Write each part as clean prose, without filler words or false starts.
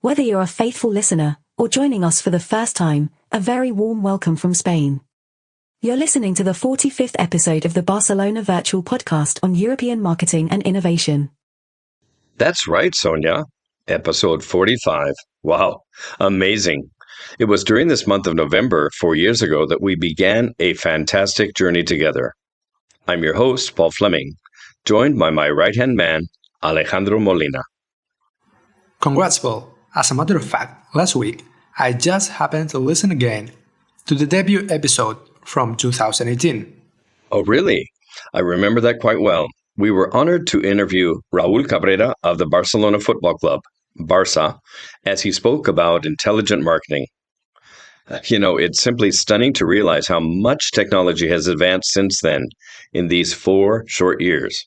Whether you're a faithful listener or joining us for the first time, a very warm welcome from Spain. You're listening to the 45th episode of the Barcelona Virtual Podcast on European marketing and innovation. That's right, Sonia. Episode 45. Wow, amazing. It was during this month of November 4 years ago that we began a fantastic journey together. I'm your host, Paul Fleming, joined by my right-hand man, Alejandro Molina. Congrats, Paul. As a matter of fact, last week, I just happened to listen again to the debut episode from 2018. Oh, really? I remember that quite well. We were honored to interview Raúl Cabrera of the Barcelona Football Club, Barça, as he spoke about intelligent marketing. It's simply stunning to realize how much technology has advanced since then in these 4 short years.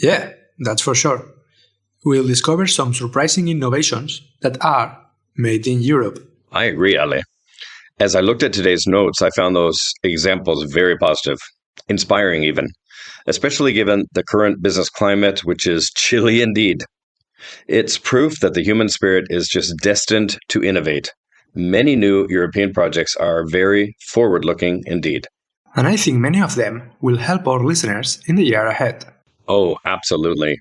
Yeah, that's for sure. We'll discover some surprising innovations that are made in Europe. I agree, Ale. As I looked at today's notes, I found those examples very positive, inspiring even, especially given the current business climate, which is chilly indeed. It's proof that the human spirit is just destined to innovate. Many new European projects are very forward-looking indeed. And I think many of them will help our listeners in the year ahead. Oh, absolutely.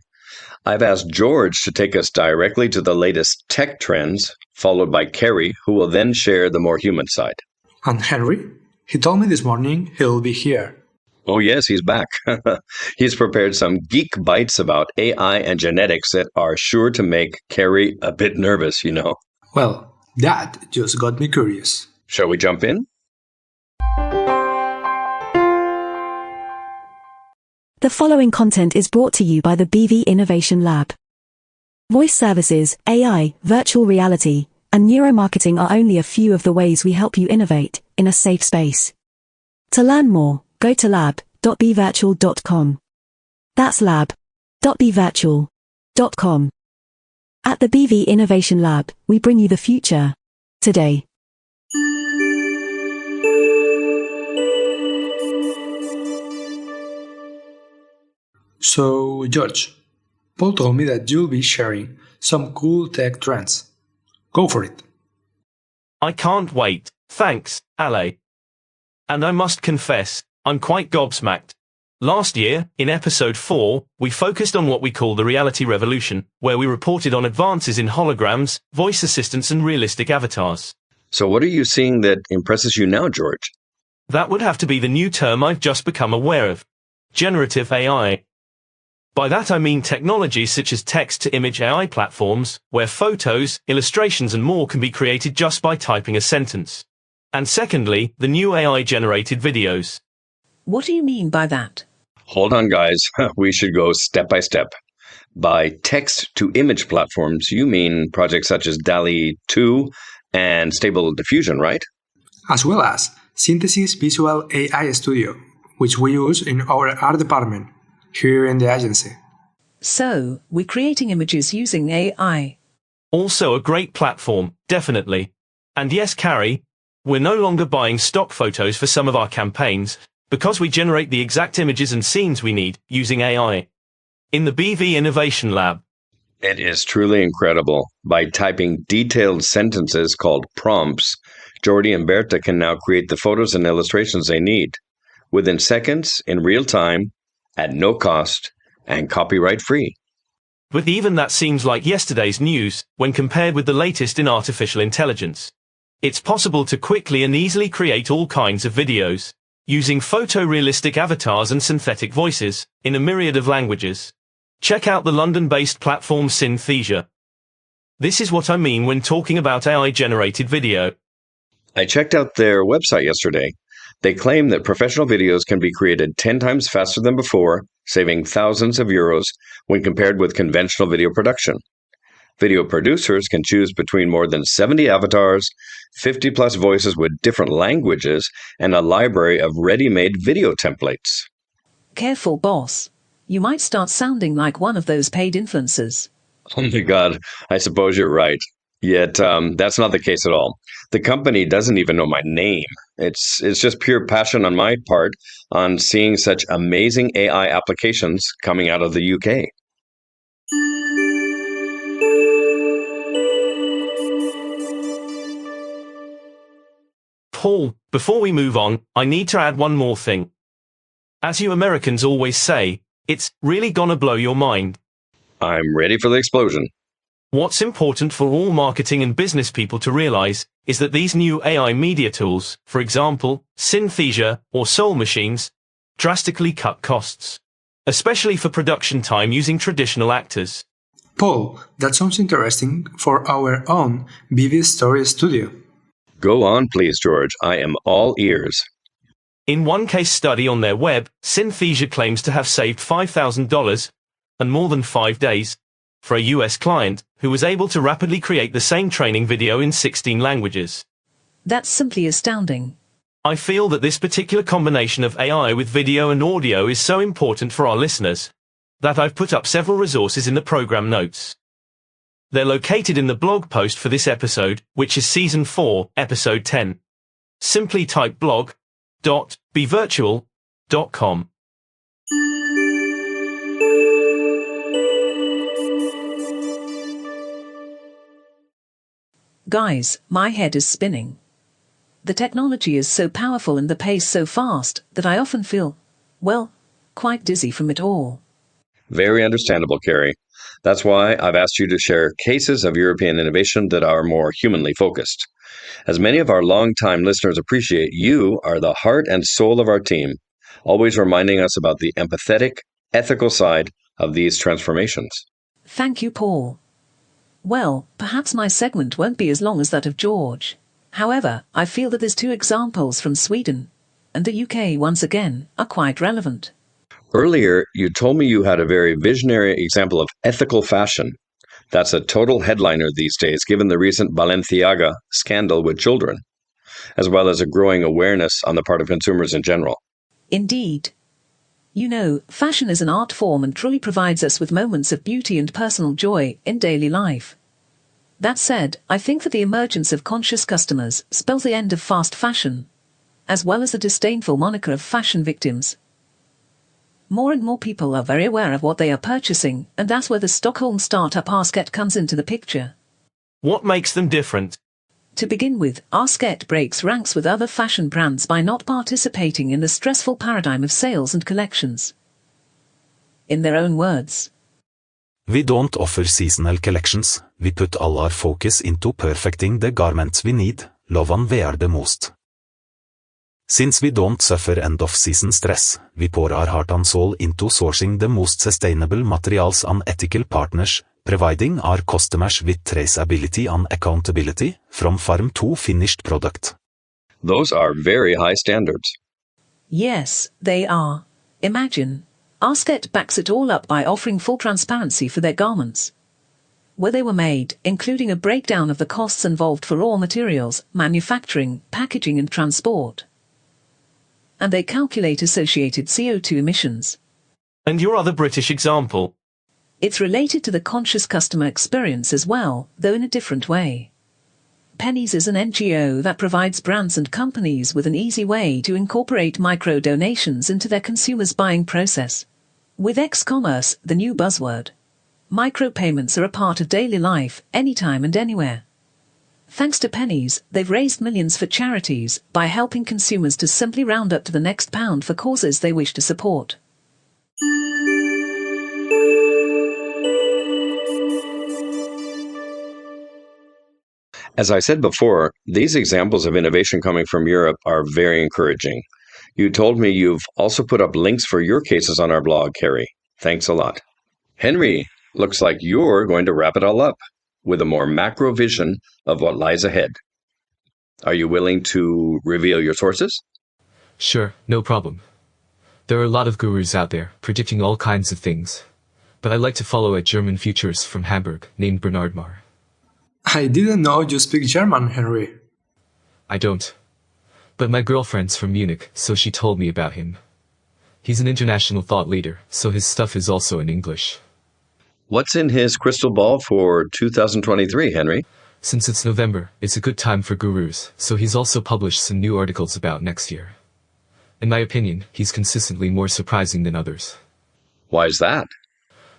I've asked George to take us directly to the latest tech trends, followed by Carrie, who will then share the more human side. And Henry? He told me this morning he'll be here. Oh yes, he's back. He's prepared some geek bites about AI and genetics that are sure to make Carrie a bit nervous, Well, that just got me curious. Shall we jump in? The following content is brought to you by the BV Innovation Lab. Voice services, AI, virtual reality, and neuromarketing are only a few of the ways we help you innovate in a safe space. To learn more, go to lab.bvirtual.com. That's lab.bvirtual.com. At the BV Innovation Lab, we bring you the future today. So, George, Paul told me that you'll be sharing some cool tech trends. Go for it. I can't wait, thanks, Ale. And I must confess, I'm quite gobsmacked. Last year, in episode 4, we focused on what we call the reality revolution, where we reported on advances in holograms, voice assistants and realistic avatars. So what are you seeing that impresses you now, George? That would have to be the new term I've just become aware of. Generative AI. By that I mean technologies such as text-to-image AI platforms, where photos, illustrations and more can be created just by typing a sentence. And secondly, the new AI-generated videos. What do you mean by that? Hold on, guys. We should go step by step. By text-to-image platforms, you mean projects such as DALL-E 2 and Stable Diffusion, right? As well as Synthesis Visual AI Studio, which we use in our art department here in the agency. So, we're creating images using AI. Also a great platform, definitely. And yes, Carrie, we're no longer buying stock photos for some of our campaigns, because we generate the exact images and scenes we need using AI. In the BV Innovation Lab. It is truly incredible. By typing detailed sentences called prompts, Jordi and Berta can now create the photos and illustrations they need. Within seconds, in real time, at no cost, and copyright-free. But even that seems like yesterday's news, when compared with the latest in artificial intelligence. It's possible to quickly and easily create all kinds of videos, using photorealistic avatars and synthetic voices, in a myriad of languages. Check out the London-based platform Synthesia. This is what I mean when talking about AI-generated video. I checked out their website yesterday. They claim that professional videos can be created 10 times faster than before, saving thousands of euros when compared with conventional video production. Video producers can choose between more than 70 avatars, 50-plus voices with different languages, and a library of ready-made video templates. Careful, boss. You might start sounding like one of those paid influencers. Oh my God, I suppose you're right. Yet that's not the case at all. The company doesn't even know my name. It's just pure passion on my part on seeing such amazing AI applications coming out of the UK. Paul, before we move on, I need to add one more thing. As you Americans always say, it's really gonna blow your mind. I'm ready for the explosion. What's important for all marketing and business people to realize is that these new AI media tools, for example, Synthesia or Soul Machines, drastically cut costs, especially for production time using traditional actors. Paul, that sounds interesting for our own BV Story Studio. Go on, please, George. I am all ears. In one case study on their web, Synthesia claims to have saved $5,000 and more than 5 days for a US client who was able to rapidly create the same training video in 16 languages. That's simply astounding. I feel that this particular combination of AI with video and audio is so important for our listeners that I've put up several resources in the program notes. They're located in the blog post for this episode, which is Season 4, Episode 10. Simply type blog.bevirtual.com. Guys, my head is spinning. The technology is so powerful and the pace so fast that I often feel, well, quite dizzy from it all. Very understandable, Carrie. That's why I've asked you to share cases of European innovation that are more humanly focused. As many of our longtime listeners appreciate, you are the heart and soul of our team, always reminding us about the empathetic, ethical side of these transformations. Thank you, Paul. Well, perhaps my segment won't be as long as that of George. However, I feel that these two examples from Sweden and the UK once again are quite relevant. Earlier, you told me you had a very visionary example of ethical fashion. That's a total headliner these days, given the recent Balenciaga scandal with children, as well as a growing awareness on the part of consumers in general. Indeed. You know, fashion is an art form and truly provides us with moments of beauty and personal joy in daily life. That said, I think that the emergence of conscious customers spells the end of fast fashion, as well as the disdainful moniker of fashion victims. More and more people are very aware of what they are purchasing, and that's where the Stockholm startup Arsket comes into the picture. What makes them different? To begin with, Arsket breaks ranks with other fashion brands by not participating in the stressful paradigm of sales and collections. In their own words, "We don't offer seasonal collections, we put all our focus into perfecting the garments we need, love and wear the most. Since we don't suffer end-of-season stress, we pour our heart and soul into sourcing the most sustainable materials and ethical partners, providing our customers with traceability and accountability from farm to finished product." Those are very high standards. yes, they are. Imagine, Arsket backs it all up by offering full transparency for their garments. Where they were made, including a breakdown of the costs involved for raw materials, manufacturing, packaging and transport. And they calculate associated CO2 emissions. And your other British example? It's related to the conscious customer experience as well, though in a different way. Pennies is an NGO that provides brands and companies with an easy way to incorporate micro-donations into their consumers' buying process. With X-commerce, the new buzzword, micropayments are a part of daily life, anytime and anywhere. Thanks to Pennies, they've raised millions for charities by helping consumers to simply round up to the next pound for causes they wish to support. As I said before, these examples of innovation coming from Europe are very encouraging. You told me you've also put up links for your cases on our blog, Carrie. Thanks a lot. Henry, looks like you're going to wrap it all up with a more macro vision of what lies ahead. Are you willing to reveal your sources? Sure, no problem. There are a lot of gurus out there predicting all kinds of things, but I like to follow a German futurist from Hamburg named Bernard Marr. I didn't know you speak German, Henry. I don't. But my girlfriend's from Munich, so she told me about him. He's an international thought leader, so his stuff is also in English. What's in his crystal ball for 2023, Henry? Since it's November, it's a good time for gurus, so he's also published some new articles about next year. In my opinion, he's consistently more surprising than others. Why is that?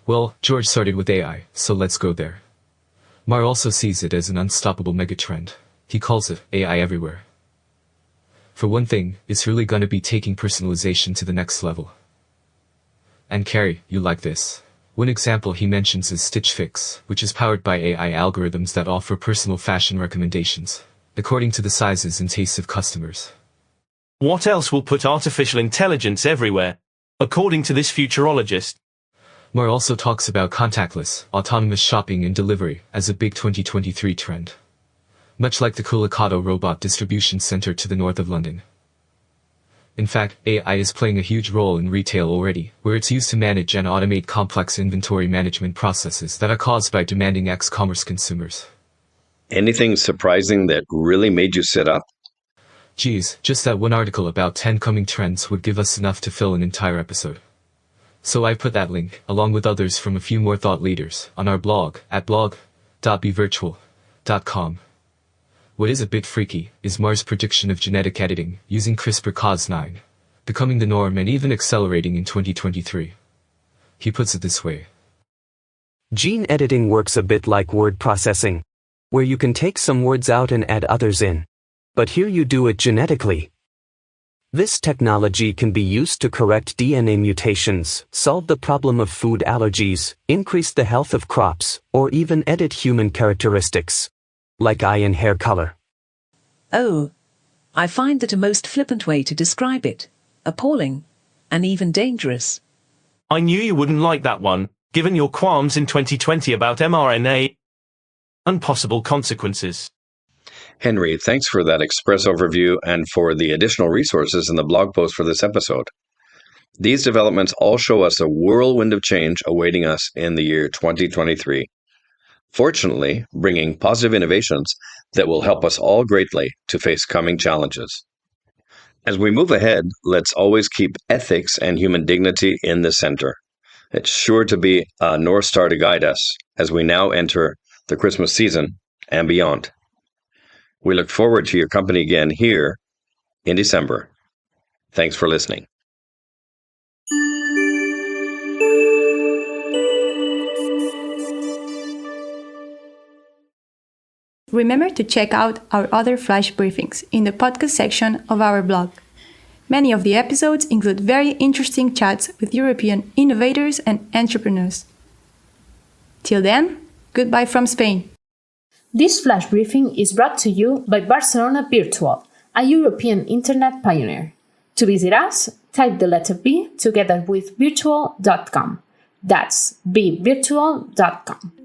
Well, George started with AI, so let's go there. Marr also sees it as an unstoppable megatrend. He calls it AI everywhere. For one thing, it's really gonna be taking personalization to the next level. And Carrie, you like this. One example he mentions is Stitch Fix, which is powered by AI algorithms that offer personal fashion recommendations, according to the sizes and tastes of customers. What else will put artificial intelligence everywhere? According to this futurologist. Moore also talks about contactless, autonomous shopping and delivery as a big 2023 trend. Much like the Culicado robot distribution center to the north of London. In fact, AI is playing a huge role in retail already, where it's used to manage and automate complex inventory management processes that are caused by demanding e-commerce consumers. Anything surprising that really made you sit up? Geez, just that one article about 10 coming trends would give us enough to fill an entire episode. So I put that link, along with others from a few more thought leaders, on our blog at blog.bevirtual.com. What is a bit freaky is Mar's prediction of genetic editing using CRISPR-Cas9, becoming the norm and even accelerating in 2023. He puts it this way. Gene editing works a bit like word processing, where you can take some words out and add others in. But here you do it genetically. This technology can be used to correct DNA mutations, solve the problem of food allergies, increase the health of crops, or even edit human characteristics, like eye and hair color. Oh, I find that a most flippant way to describe it. Appalling. And even dangerous. I knew you wouldn't like that one, given your qualms in 2020 about mRNA and possible consequences. Henry, thanks for that express overview and for the additional resources in the blog post for this episode. These developments all show us a whirlwind of change awaiting us in the year 2023. Fortunately, bringing positive innovations that will help us all greatly to face coming challenges. As we move ahead, let's always keep ethics and human dignity in the center. It's sure to be a North Star to guide us as we now enter the Christmas season and beyond. We look forward to your company again here in December. Thanks for listening. Remember to check out our other flash briefings in the podcast section of our blog. Many of the episodes include very interesting chats with European innovators and entrepreneurs. Till then, goodbye from Spain. This flash briefing is brought to you by Barcelona Virtual, a European internet pioneer. To visit us, type the letter B together with virtual.com. That's bvirtual.com.